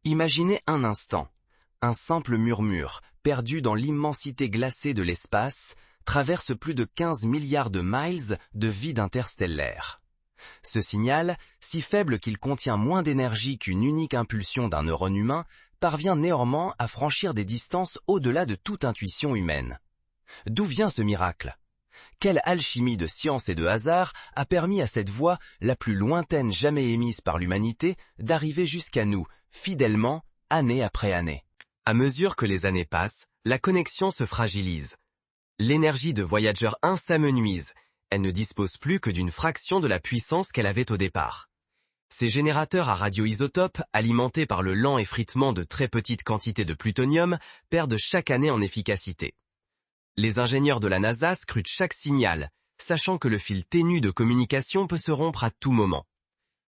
Imaginez un instant, un simple murmure, perdu dans l'immensité glacée de l'espace, traverse plus de 15 milliards de miles de vide interstellaire. Ce signal, si faible qu'il contient moins d'énergie qu'une unique impulsion d'un neurone humain, parvient néanmoins à franchir des distances au-delà de toute intuition humaine. D'où vient ce miracle? Quelle alchimie de science et de hasard a permis à cette voix, la plus lointaine jamais émise par l'humanité, d'arriver jusqu'à nous, fidèlement, année après année? À mesure que les années passent, la connexion se fragilise. L'énergie de Voyager 1 s'amenuise. Elle ne dispose plus que d'une fraction de la puissance qu'elle avait au départ. Ces générateurs à radioisotopes, alimentés par le lent effritement de très petites quantités de plutonium, perdent chaque année en efficacité. Les ingénieurs de la NASA scrutent chaque signal, sachant que le fil ténu de communication peut se rompre à tout moment.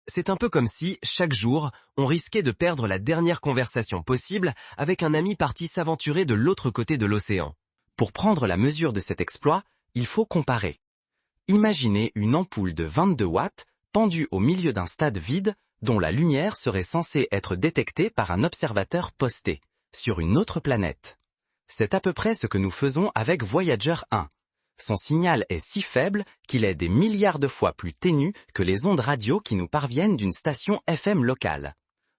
C'est un peu comme si, chaque jour, on risquait de perdre la dernière conversation possible avec un ami parti s'aventurer de l'autre côté de l'océan. Pour prendre la mesure de cet exploit, il faut comparer. Imaginez une ampoule de 22 watts pendue au milieu d'un stade vide dont la lumière serait censée être détectée par un observateur posté sur une autre planète. C'est à peu près ce que nous faisons avec Voyager 1. Son signal est si faible qu'il est des milliards de fois plus ténu que les ondes radio qui nous parviennent d'une station FM locale.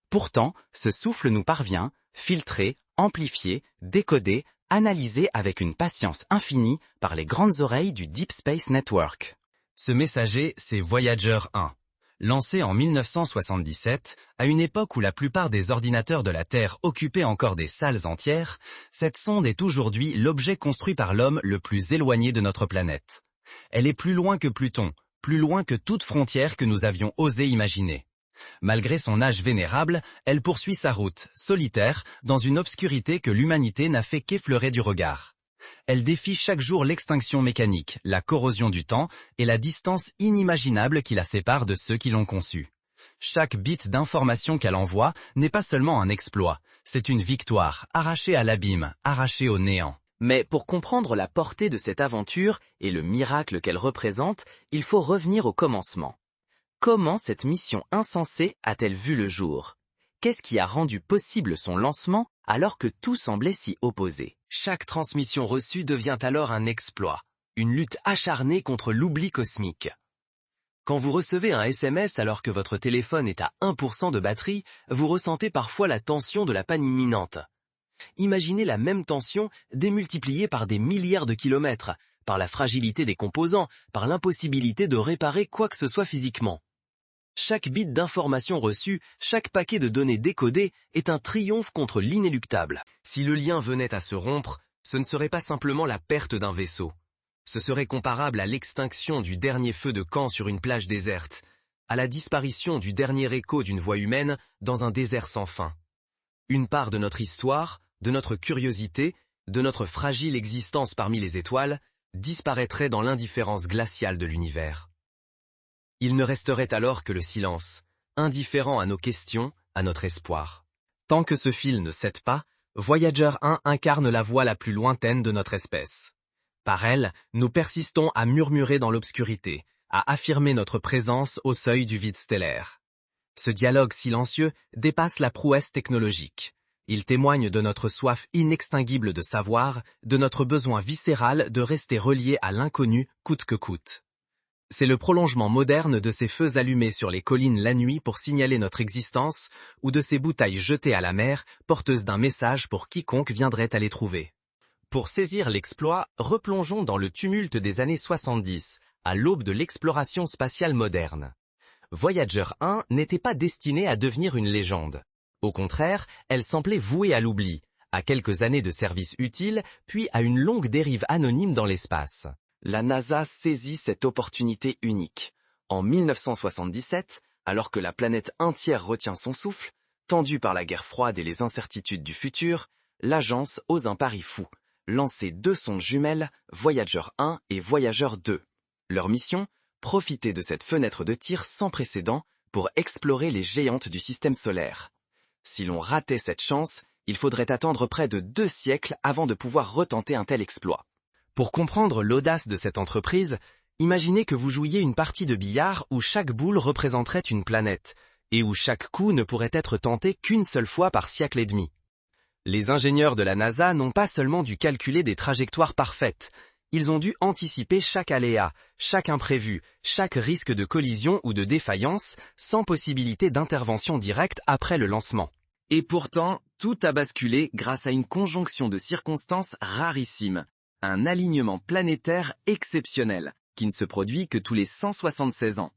Pourtant, ce souffle nous parvient, filtré, amplifié, décodé, analysé avec une patience infinie par les grandes oreilles du Deep Space Network. Ce messager, c'est Voyager 1. Lancé en 1977, à une époque où la plupart des ordinateurs de la Terre occupaient encore des salles entières, cette sonde est aujourd'hui l'objet construit par l'homme le plus éloigné de notre planète. Elle est plus loin que Pluton, plus loin que toute frontière que nous avions osé imaginer. Malgré son âge vénérable, elle poursuit sa route, solitaire, dans une obscurité que l'humanité n'a fait qu'effleurer du regard. Elle défie chaque jour l'extinction mécanique, la corrosion du temps et la distance inimaginable qui la sépare de ceux qui l'ont conçue. Chaque bit d'information qu'elle envoie n'est pas seulement un exploit, c'est une victoire, arrachée à l'abîme, arrachée au néant. Mais pour comprendre la portée de cette aventure et le miracle qu'elle représente, il faut revenir au commencement. Comment cette mission insensée a-t-elle vu le jour? Qu'est-ce qui a rendu possible son lancement alors que tout semblait s'y opposer? Chaque transmission reçue devient alors un exploit, une lutte acharnée contre l'oubli cosmique. Quand vous recevez un SMS alors que votre téléphone est à 1% de batterie, vous ressentez parfois la tension de la panne imminente. Imaginez la même tension démultipliée par des milliards de kilomètres, par la fragilité des composants, par l'impossibilité de réparer quoi que ce soit physiquement. Chaque bit d'information reçue, chaque paquet de données décodées est un triomphe contre l'inéluctable. Si le lien venait à se rompre, ce ne serait pas simplement la perte d'un vaisseau. Ce serait comparable à l'extinction du dernier feu de camp sur une plage déserte, à la disparition du dernier écho d'une voix humaine dans un désert sans fin. Une part de notre histoire, de notre curiosité, de notre fragile existence parmi les étoiles, disparaîtrait dans l'indifférence glaciale de l'univers. Il ne resterait alors que le silence, indifférent à nos questions, à notre espoir. Tant que ce fil ne cède pas, Voyager 1 incarne la voix la plus lointaine de notre espèce. Par elle, nous persistons à murmurer dans l'obscurité, à affirmer notre présence au seuil du vide stellaire. Ce dialogue silencieux dépasse la prouesse technologique. Il témoigne de notre soif inextinguible de savoir, de notre besoin viscéral de rester relié à l'inconnu coûte que coûte. C'est le prolongement moderne de ces feux allumés sur les collines la nuit pour signaler notre existence, ou de ces bouteilles jetées à la mer, porteuses d'un message pour quiconque viendrait à les trouver. Pour saisir l'exploit, replongeons dans le tumulte des années 70, à l'aube de l'exploration spatiale moderne. Voyager 1 n'était pas destinée à devenir une légende. Au contraire, elle semblait vouée à l'oubli, à quelques années de service utile, puis à une longue dérive anonyme dans l'espace. La NASA saisit cette opportunité unique. En 1977, alors que la planète entière retient son souffle, tendue par la guerre froide et les incertitudes du futur, l'agence ose un pari fou, lancer 2 sondes jumelles, Voyager 1 et Voyager 2. Leur mission, profiter de cette fenêtre de tir sans précédent pour explorer les géantes du système solaire. Si l'on ratait cette chance, il faudrait attendre près de 2 siècles avant de pouvoir retenter un tel exploit. Pour comprendre l'audace de cette entreprise, imaginez que vous jouiez une partie de billard où chaque boule représenterait une planète, et où chaque coup ne pourrait être tenté qu'une seule fois par siècle et demi. Les ingénieurs de la NASA n'ont pas seulement dû calculer des trajectoires parfaites, ils ont dû anticiper chaque aléa, chaque imprévu, chaque risque de collision ou de défaillance, sans possibilité d'intervention directe après le lancement. Et pourtant, tout a basculé grâce à une conjonction de circonstances rarissime, un alignement planétaire exceptionnel, qui ne se produit que tous les 176 ans.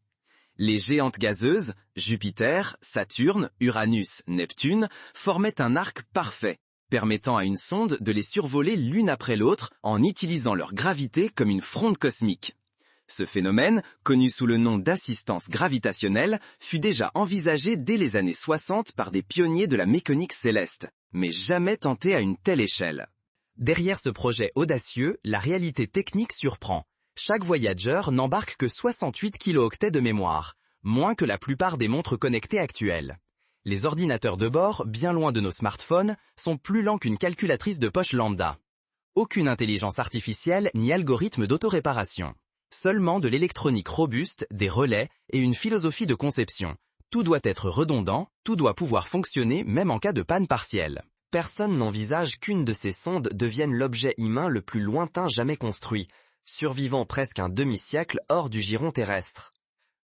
Les géantes gazeuses, Jupiter, Saturne, Uranus, Neptune, formaient un arc parfait, permettant à une sonde de les survoler l'une après l'autre en utilisant leur gravité comme une fronde cosmique. Ce phénomène, connu sous le nom d'assistance gravitationnelle, fut déjà envisagé dès les années 60 par des pionniers de la mécanique céleste, mais jamais tenté à une telle échelle. Derrière ce projet audacieux, la réalité technique surprend. Chaque voyageur n'embarque que 68 kilooctets de mémoire, moins que la plupart des montres connectées actuelles. Les ordinateurs de bord, bien loin de nos smartphones, sont plus lents qu'une calculatrice de poche lambda. Aucune intelligence artificielle ni algorithme d'autoréparation. Seulement de l'électronique robuste, des relais et une philosophie de conception. Tout doit être redondant, tout doit pouvoir fonctionner même en cas de panne partielle. Personne n'envisage qu'une de ces sondes devienne l'objet humain le plus lointain jamais construit, survivant presque un demi-siècle hors du giron terrestre.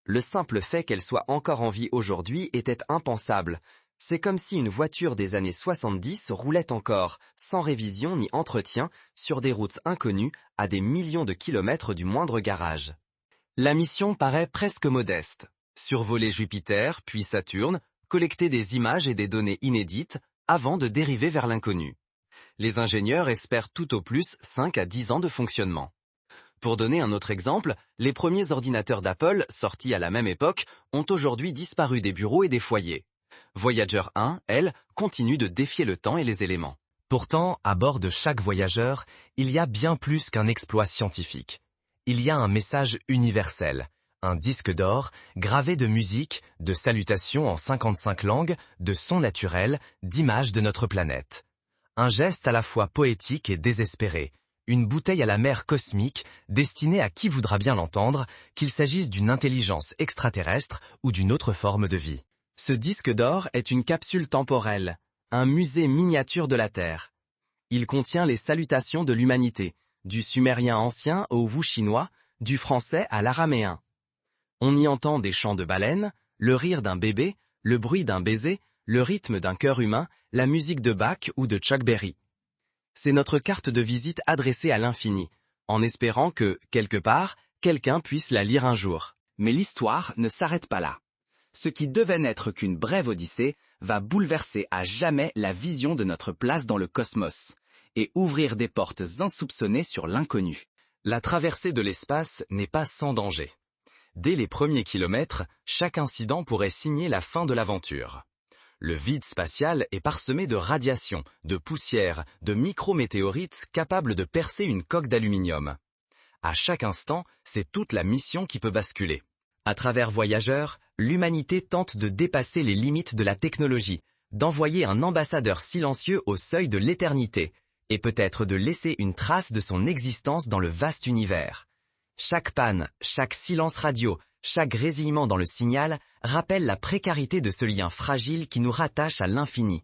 Le simple fait qu'elle soit encore en vie aujourd'hui était impensable. C'est comme si une voiture des années 70 roulait encore, sans révision ni entretien, sur des routes inconnues, à des millions de kilomètres du moindre garage. La mission paraît presque modeste. Survoler Jupiter, puis Saturne, collecter des images et des données inédites, avant de dériver vers l'inconnu. Les ingénieurs espèrent tout au plus 5 à 10 ans de fonctionnement. Pour donner un autre exemple, les premiers ordinateurs d'Apple, sortis à la même époque, ont aujourd'hui disparu des bureaux et des foyers. Voyager 1, elle, continue de défier le temps et les éléments. Pourtant, à bord de chaque voyageur, il y a bien plus qu'un exploit scientifique. Il y a un message universel, un disque d'or, gravé de musique, de salutations en 55 langues, de sons naturels, d'images de notre planète. Un geste à la fois poétique et désespéré, une bouteille à la mer cosmique, destinée à qui voudra bien l'entendre, qu'il s'agisse d'une intelligence extraterrestre ou d'une autre forme de vie. Ce disque d'or est une capsule temporelle, un musée miniature de la Terre. Il contient les salutations de l'humanité, du sumérien ancien au wu chinois, du français à l'araméen. On y entend des chants de baleines, le rire d'un bébé, le bruit d'un baiser, le rythme d'un cœur humain, la musique de Bach ou de Chuck Berry. C'est notre carte de visite adressée à l'infini, en espérant que, quelque part, quelqu'un puisse la lire un jour. Mais l'histoire ne s'arrête pas là. Ce qui devait n'être qu'une brève odyssée va bouleverser à jamais la vision de notre place dans le cosmos et ouvrir des portes insoupçonnées sur l'inconnu. La traversée de l'espace n'est pas sans danger. Dès les premiers kilomètres, chaque incident pourrait signer la fin de l'aventure. Le vide spatial est parsemé de radiations, de poussières, de micrométéorites capables de percer une coque d'aluminium. À chaque instant, c'est toute la mission qui peut basculer. À travers Voyageurs, l'humanité tente de dépasser les limites de la technologie, d'envoyer un ambassadeur silencieux au seuil de l'éternité, et peut-être de laisser une trace de son existence dans le vaste univers. Chaque panne, chaque silence radio, chaque grésillement dans le signal rappelle la précarité de ce lien fragile qui nous rattache à l'infini.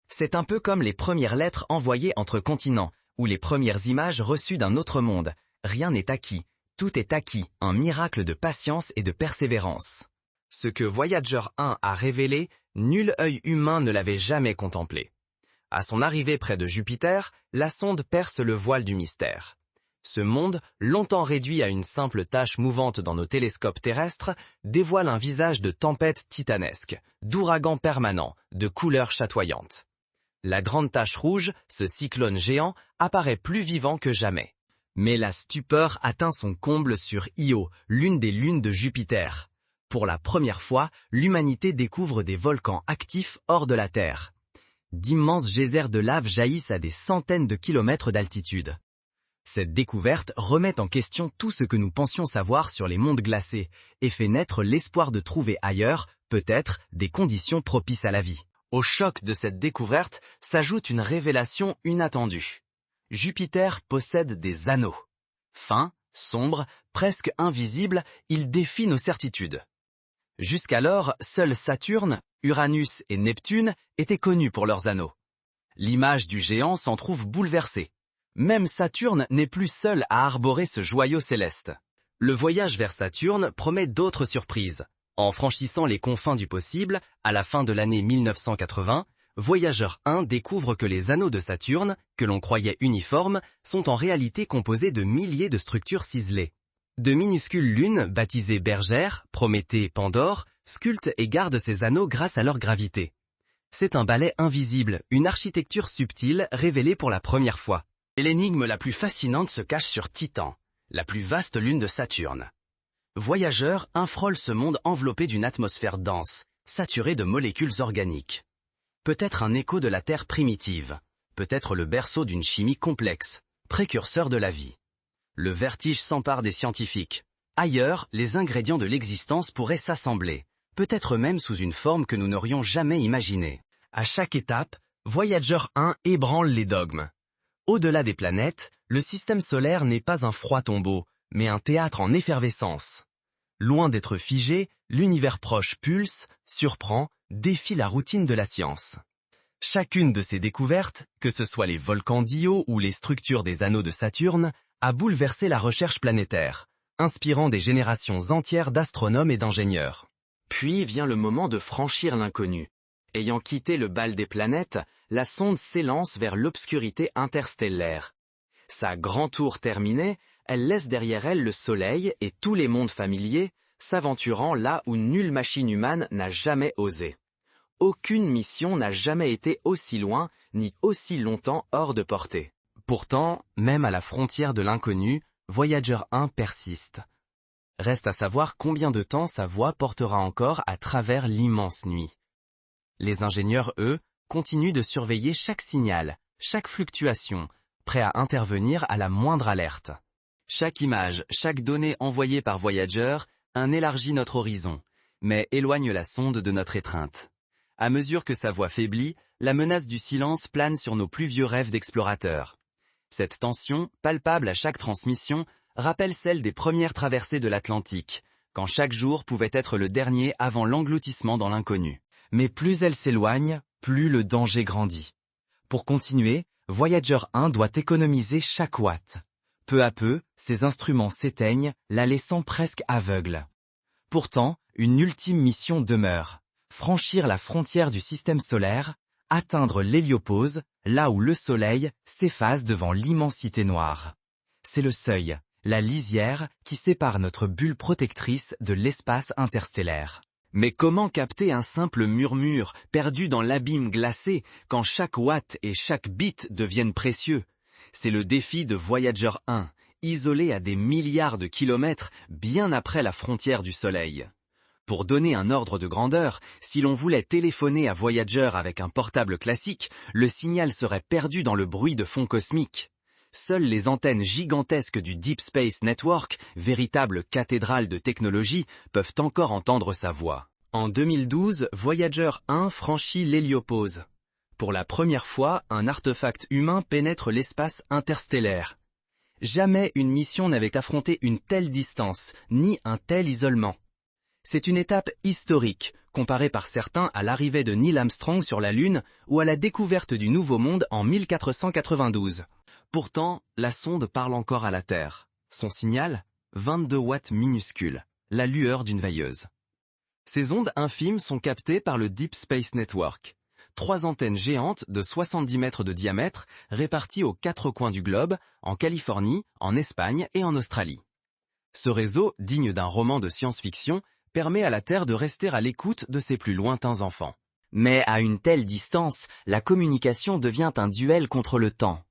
C'est un peu comme les premières lettres envoyées entre continents, ou les premières images reçues d'un autre monde. Rien n'est acquis, tout est acquis, un miracle de patience et de persévérance. Ce que Voyager 1 a révélé, nul œil humain ne l'avait jamais contemplé. À son arrivée près de Jupiter, la sonde perce le voile du mystère. Ce monde, longtemps réduit à une simple tache mouvante dans nos télescopes terrestres, dévoile un visage de tempête titanesque, d'ouragan permanent, de couleurs chatoyantes. La grande tache rouge, ce cyclone géant, apparaît plus vivant que jamais. Mais la stupeur atteint son comble sur Io, l'une des lunes de Jupiter. Pour la première fois, l'humanité découvre des volcans actifs hors de la Terre. D'immenses geysers de lave jaillissent à des centaines de kilomètres d'altitude. Cette découverte remet en question tout ce que nous pensions savoir sur les mondes glacés et fait naître l'espoir de trouver ailleurs, peut-être, des conditions propices à la vie. Au choc de cette découverte s'ajoute une révélation inattendue. Jupiter possède des anneaux. Fins, sombres, presque invisibles, ils défient nos certitudes. Jusqu'alors, seuls Saturne, Uranus et Neptune étaient connus pour leurs anneaux. L'image du géant s'en trouve bouleversée. Même Saturne n'est plus seul à arborer ce joyau céleste. Le voyage vers Saturne promet d'autres surprises. En franchissant les confins du possible, à la fin de l'année 1980, Voyageur 1 découvre que les anneaux de Saturne, que l'on croyait uniformes, sont en réalité composés de milliers de structures ciselées. De minuscules lunes, baptisées bergères, Prométhée, Pandore, sculptent et gardent ces anneaux grâce à leur gravité. C'est un balai invisible, une architecture subtile révélée pour la première fois. Et l'énigme la plus fascinante se cache sur Titan, la plus vaste lune de Saturne. Voyageur 1 frôle ce monde enveloppé d'une atmosphère dense, saturée de molécules organiques. Peut-être un écho de la Terre primitive, peut-être le berceau d'une chimie complexe, précurseur de la vie. Le vertige s'empare des scientifiques. Ailleurs, les ingrédients de l'existence pourraient s'assembler, peut-être même sous une forme que nous n'aurions jamais imaginée. À chaque étape, Voyageur 1 ébranle les dogmes. Au-delà des planètes, le système solaire n'est pas un froid tombeau, mais un théâtre en effervescence. Loin d'être figé, l'univers proche pulse, surprend, défie la routine de la science. Chacune de ces découvertes, que ce soit les volcans d'Io ou les structures des anneaux de Saturne, a bouleversé la recherche planétaire, inspirant des générations entières d'astronomes et d'ingénieurs. Puis vient le moment de franchir l'inconnu. Ayant quitté le bal des planètes, la sonde s'élance vers l'obscurité interstellaire. Sa grand tour terminée, elle laisse derrière elle le Soleil et tous les mondes familiers, s'aventurant là où nulle machine humaine n'a jamais osé. Aucune mission n'a jamais été aussi loin, ni aussi longtemps hors de portée. Pourtant, même à la frontière de l'inconnu, Voyageur 1 persiste. Reste à savoir combien de temps sa voix portera encore à travers l'immense nuit. Les ingénieurs, eux, continuent de surveiller chaque signal, chaque fluctuation, prêts à intervenir à la moindre alerte. Chaque image, chaque donnée envoyée par Voyageur élargit notre horizon, mais éloigne la sonde de notre étreinte. À mesure que sa voix faiblit, la menace du silence plane sur nos plus vieux rêves d'explorateurs. Cette tension, palpable à chaque transmission, rappelle celle des premières traversées de l'Atlantique, quand chaque jour pouvait être le dernier avant l'engloutissement dans l'inconnu. Mais plus elle s'éloigne, plus le danger grandit. Pour continuer, Voyageur 1 doit économiser chaque watt. Peu à peu, ses instruments s'éteignent, la laissant presque aveugle. Pourtant, une ultime mission demeure. Franchir la frontière du système solaire, atteindre l'héliopause, là où le Soleil s'efface devant l'immensité noire. C'est le seuil, la lisière qui sépare notre bulle protectrice de l'espace interstellaire. Mais comment capter un simple murmure perdu dans l'abîme glacé quand chaque watt et chaque bit deviennent précieux? C'est le défi de Voyageur 1, isolé à des milliards de kilomètres bien après la frontière du Soleil. Pour donner un ordre de grandeur, si l'on voulait téléphoner à Voyageur avec un portable classique, le signal serait perdu dans le bruit de fond cosmique. Seules les antennes gigantesques du Deep Space Network, véritable cathédrale de technologie, peuvent encore entendre sa voix. En 2012, Voyageur 1 franchit l'héliopause. Pour la première fois, un artefact humain pénètre l'espace interstellaire. Jamais une mission n'avait affronté une telle distance, ni un tel isolement. C'est une étape historique, comparée par certains à l'arrivée de Neil Armstrong sur la Lune ou à la découverte du Nouveau Monde en 1492. Pourtant, la sonde parle encore à la Terre. Son signal, 22 watts minuscules, la lueur d'une veilleuse. Ces ondes infimes sont captées par le Deep Space Network. 3 antennes géantes de 70 mètres de diamètre réparties aux 4 coins du globe, en Californie, en Espagne et en Australie. Ce réseau, digne d'un roman de science-fiction, permet à la Terre de rester à l'écoute de ses plus lointains enfants. Mais à une telle distance, la communication devient un duel contre le temps.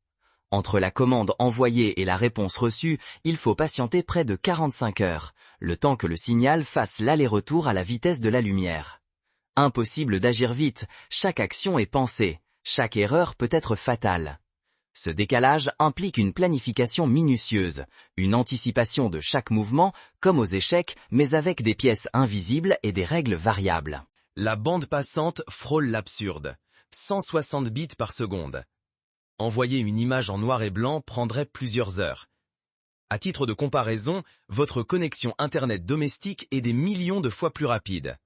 Entre la commande envoyée et la réponse reçue, il faut patienter près de 45 heures, le temps que le signal fasse l'aller-retour à la vitesse de la lumière. Impossible d'agir vite, chaque action est pensée, chaque erreur peut être fatale. Ce décalage implique une planification minutieuse, une anticipation de chaque mouvement, comme aux échecs, mais avec des pièces invisibles et des règles variables. La bande passante frôle l'absurde. 160 bits par seconde. Envoyer une image en noir et blanc prendrait plusieurs heures. À titre de comparaison, votre connexion Internet domestique est des millions de fois plus rapide.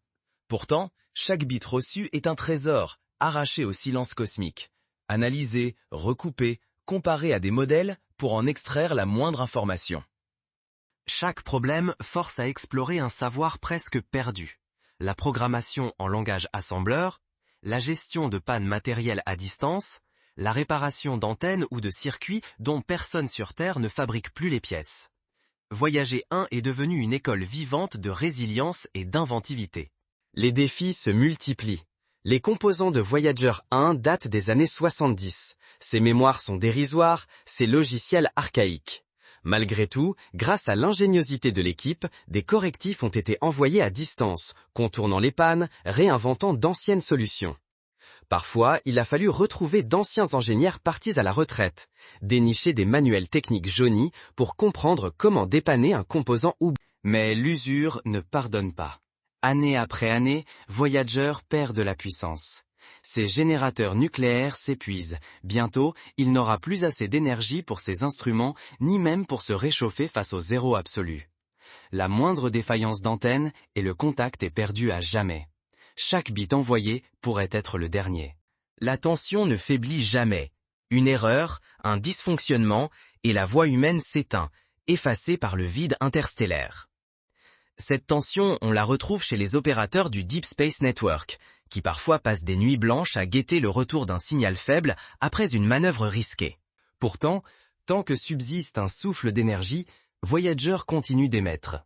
Pourtant, chaque bit reçu est un trésor, arraché au silence cosmique. Analysé, recoupé, comparé à des modèles pour en extraire la moindre information. Chaque problème force à explorer un savoir presque perdu. La programmation en langage assembleur, la gestion de pannes matérielles à distance, la réparation d'antennes ou de circuits dont personne sur Terre ne fabrique plus les pièces. Voyager 1 est devenu une école vivante de résilience et d'inventivité. Les défis se multiplient. Les composants de Voyager 1 datent des années 70. Ses mémoires sont dérisoires, ses logiciels archaïques. Malgré tout, grâce à l'ingéniosité de l'équipe, des correctifs ont été envoyés à distance, contournant les pannes, réinventant d'anciennes solutions. Parfois, il a fallu retrouver d'anciens ingénieurs partis à la retraite, dénicher des manuels techniques jaunis pour comprendre comment dépanner un composant oublié. Mais l'usure ne pardonne pas. Année après année, Voyager perd de la puissance. Ses générateurs nucléaires s'épuisent. Bientôt, il n'aura plus assez d'énergie pour ses instruments, ni même pour se réchauffer face au zéro absolu. La moindre défaillance d'antenne et le contact est perdu à jamais. Chaque bit envoyé pourrait être le dernier. La tension ne faiblit jamais. Une erreur, un dysfonctionnement, et la voix humaine s'éteint, effacée par le vide interstellaire. Cette tension, on la retrouve chez les opérateurs du Deep Space Network, qui parfois passent des nuits blanches à guetter le retour d'un signal faible après une manœuvre risquée. Pourtant, tant que subsiste un souffle d'énergie, Voyager continue d'émettre.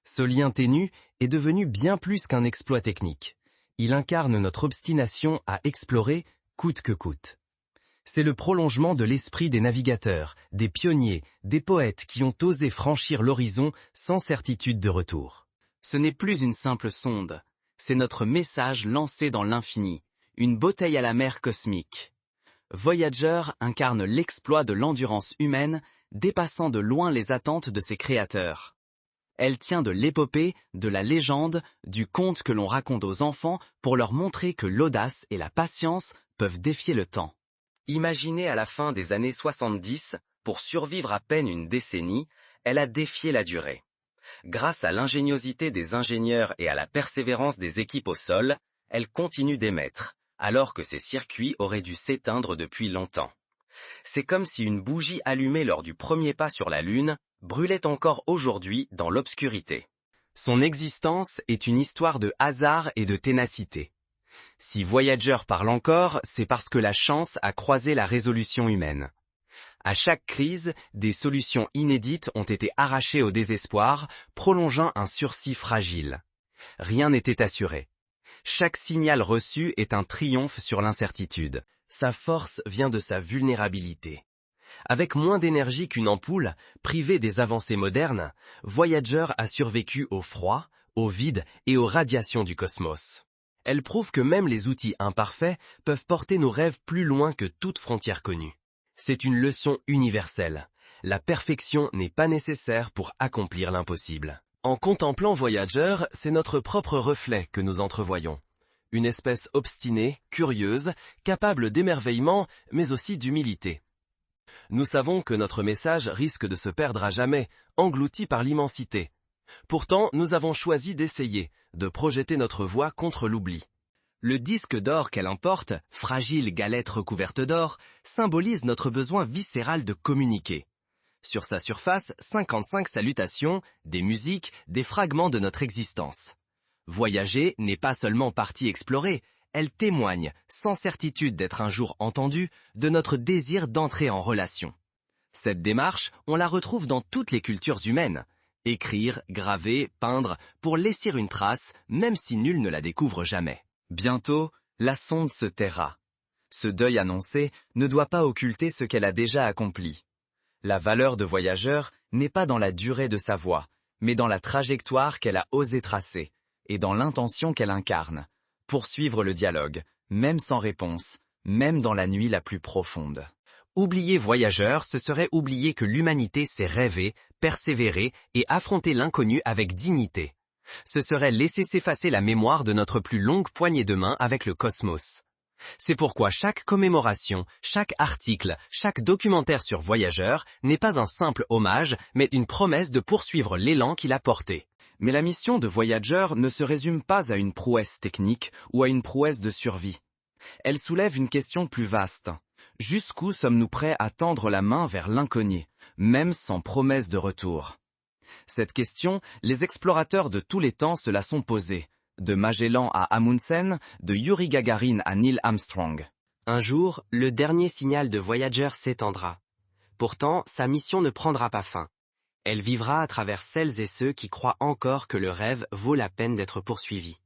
Ce lien ténu est devenu bien plus qu'un exploit technique. Il incarne notre obstination à explorer coûte que coûte. C'est le prolongement de l'esprit des navigateurs, des pionniers, des poètes qui ont osé franchir l'horizon sans certitude de retour. Ce n'est plus une simple sonde, c'est notre message lancé dans l'infini, une bouteille à la mer cosmique. Voyager incarne l'exploit de l'endurance humaine, dépassant de loin les attentes de ses créateurs. Elle tient de l'épopée, de la légende, du conte que l'on raconte aux enfants pour leur montrer que l'audace et la patience peuvent défier le temps. Imaginée à la fin des années 70, pour survivre à peine une décennie, elle a défié la durée. Grâce à l'ingéniosité des ingénieurs et à la persévérance des équipes au sol, elle continue d'émettre, alors que ses circuits auraient dû s'éteindre depuis longtemps. C'est comme si une bougie allumée lors du premier pas sur la Lune brûlait encore aujourd'hui dans l'obscurité. Son existence est une histoire de hasard et de ténacité. Si Voyager parle encore, c'est parce que la chance a croisé la résolution humaine. À chaque crise, des solutions inédites ont été arrachées au désespoir, prolongeant un sursis fragile. Rien n'était assuré. Chaque signal reçu est un triomphe sur l'incertitude. Sa force vient de sa vulnérabilité. Avec moins d'énergie qu'une ampoule, privée des avancées modernes, Voyager a survécu au froid, au vide et aux radiations du cosmos. Elle prouve que même les outils imparfaits peuvent porter nos rêves plus loin que toute frontière connue. C'est une leçon universelle. La perfection n'est pas nécessaire pour accomplir l'impossible. En contemplant Voyager, c'est notre propre reflet que nous entrevoyons. Une espèce obstinée, curieuse, capable d'émerveillement, mais aussi d'humilité. Nous savons que notre message risque de se perdre à jamais, englouti par l'immensité. Pourtant, nous avons choisi d'essayer, de projeter notre voix contre l'oubli. Le disque d'or qu'elle emporte, fragile galette recouverte d'or, symbolise notre besoin viscéral de communiquer. Sur sa surface, 55 salutations, des musiques, des fragments de notre existence. Voyager n'est pas seulement partie explorer, elle témoigne, sans certitude d'être un jour entendue, de notre désir d'entrer en relation. Cette démarche, on la retrouve dans toutes les cultures humaines. Écrire, graver, peindre, pour laisser une trace, même si nul ne la découvre jamais. Bientôt, la sonde se taira. Ce deuil annoncé ne doit pas occulter ce qu'elle a déjà accompli. La valeur de Voyager n'est pas dans la durée de sa voix, mais dans la trajectoire qu'elle a osé tracer, et dans l'intention qu'elle incarne. Poursuivre le dialogue, même sans réponse, même dans la nuit la plus profonde. Oublier Voyager, ce serait oublier que l'humanité sait rêver, persévérer et affronter l'inconnu avec dignité. Ce serait laisser s'effacer la mémoire de notre plus longue poignée de main avec le cosmos. C'est pourquoi chaque commémoration, chaque article, chaque documentaire sur Voyageur n'est pas un simple hommage, mais une promesse de poursuivre l'élan qu'il a porté. Mais la mission de Voyager ne se résume pas à une prouesse technique ou à une prouesse de survie. Elle soulève une question plus vaste. Jusqu'où sommes-nous prêts à tendre la main vers l'inconnu, même sans promesse de retour? Cette question, les explorateurs de tous les temps se la sont posée, de Magellan à Amundsen, de Yuri Gagarin à Neil Armstrong. Un jour, le dernier signal de Voyager s'éteindra. Pourtant, sa mission ne prendra pas fin. Elle vivra à travers celles et ceux qui croient encore que le rêve vaut la peine d'être poursuivi.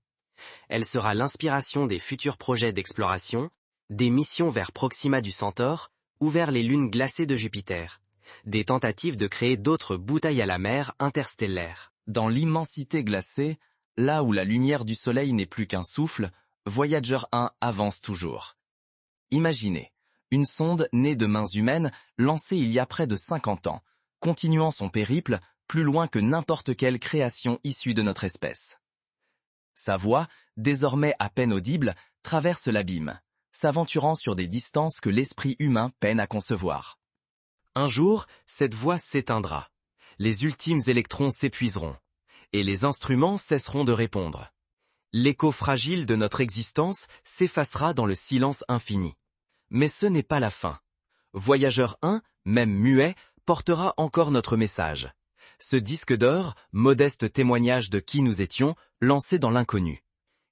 Elle sera l'inspiration des futurs projets d'exploration, des missions vers Proxima du Centaure ou vers les lunes glacées de Jupiter, des tentatives de créer d'autres bouteilles à la mer interstellaires. Dans l'immensité glacée, là où la lumière du soleil n'est plus qu'un souffle, Voyager 1 avance toujours. Imaginez, une sonde née de mains humaines lancée il y a près de 50 ans, continuant son périple plus loin que n'importe quelle création issue de notre espèce. Sa voix, désormais à peine audible, traverse l'abîme, s'aventurant sur des distances que l'esprit humain peine à concevoir. Un jour, cette voix s'éteindra, les ultimes électrons s'épuiseront, et les instruments cesseront de répondre. L'écho fragile de notre existence s'effacera dans le silence infini. Mais ce n'est pas la fin. Voyager 1, même muet, portera encore notre message. Ce disque d'or, modeste témoignage de qui nous étions, lancé dans l'inconnu.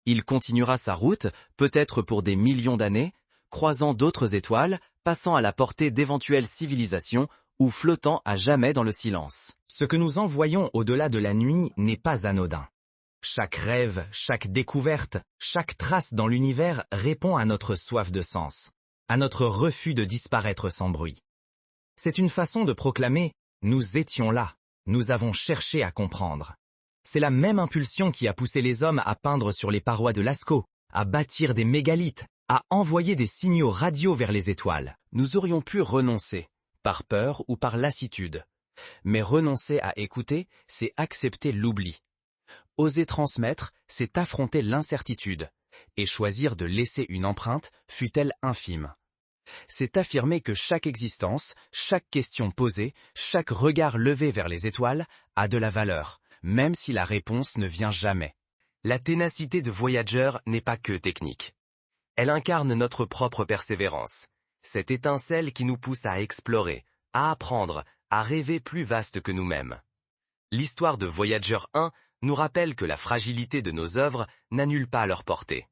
Il continuera sa route, peut-être pour des millions d'années, croisant d'autres étoiles, passant à la portée d'éventuelles civilisations ou flottant à jamais dans le silence. Ce que nous envoyons au-delà de la nuit n'est pas anodin. Chaque rêve, chaque découverte, chaque trace dans l'univers répond à notre soif de sens, à notre refus de disparaître sans bruit. C'est une façon de proclamer « nous étions là, nous avons cherché à comprendre ». C'est la même impulsion qui a poussé les hommes à peindre sur les parois de Lascaux, à bâtir des mégalithes, à envoyer des signaux radio vers les étoiles. Nous aurions pu renoncer, par peur ou par lassitude. Mais renoncer à écouter, c'est accepter l'oubli. Oser transmettre, c'est affronter l'incertitude. Et choisir de laisser une empreinte, fût-elle infime. C'est affirmer que chaque existence, chaque question posée, chaque regard levé vers les étoiles a de la valeur, même si la réponse ne vient jamais. La ténacité de Voyager n'est pas que technique. Elle incarne notre propre persévérance, cette étincelle qui nous pousse à explorer, à apprendre, à rêver plus vaste que nous-mêmes. L'histoire de Voyager 1 nous rappelle que la fragilité de nos œuvres n'annule pas leur portée.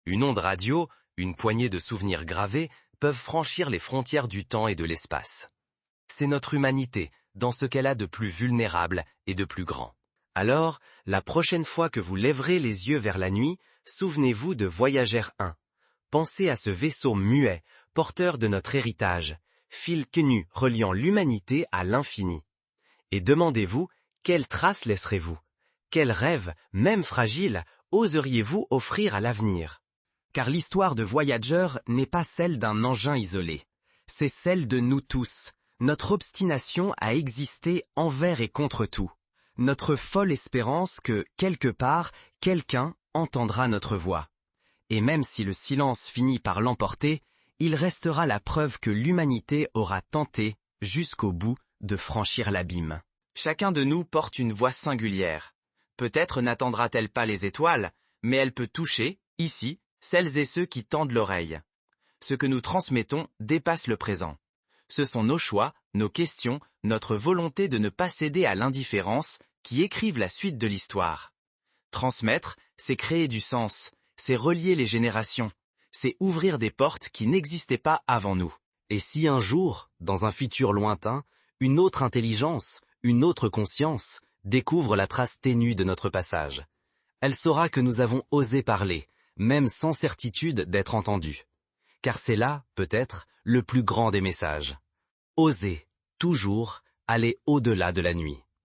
Une onde radio, une poignée de souvenirs gravés, peuvent franchir les frontières du temps et de l'espace. C'est notre humanité, dans ce qu'elle a de plus vulnérable et de plus grand. Alors, la prochaine fois que vous lèverez les yeux vers la nuit, souvenez-vous de Voyager 1. Pensez à ce vaisseau muet, porteur de notre héritage, fil tenu reliant l'humanité à l'infini. Et demandez-vous, quelle trace laisserez-vous? Quel rêve, même fragile, oseriez-vous offrir à l'avenir? Car l'histoire de Voyager n'est pas celle d'un engin isolé. C'est celle de nous tous, notre obstination à exister envers et contre tout. Notre folle espérance que, quelque part, quelqu'un entendra notre voix. Et même si le silence finit par l'emporter, il restera la preuve que l'humanité aura tenté, jusqu'au bout, de franchir l'abîme. Chacun de nous porte une voix singulière. Peut-être n'attendra-t-elle pas les étoiles, mais elle peut toucher, ici, celles et ceux qui tendent l'oreille. Ce que nous transmettons dépasse le présent. Ce sont nos choix, nos questions, notre volonté de ne pas céder à l'indifférence qui écrivent la suite de l'histoire. Transmettre, c'est créer du sens, c'est relier les générations, c'est ouvrir des portes qui n'existaient pas avant nous. Et si un jour, dans un futur lointain, une autre intelligence, une autre conscience, découvre la trace ténue de notre passage, elle saura que nous avons osé parler, même sans certitude d'être entendus. Car c'est là, peut-être, le plus grand des messages. Oser, toujours, aller au-delà de la nuit.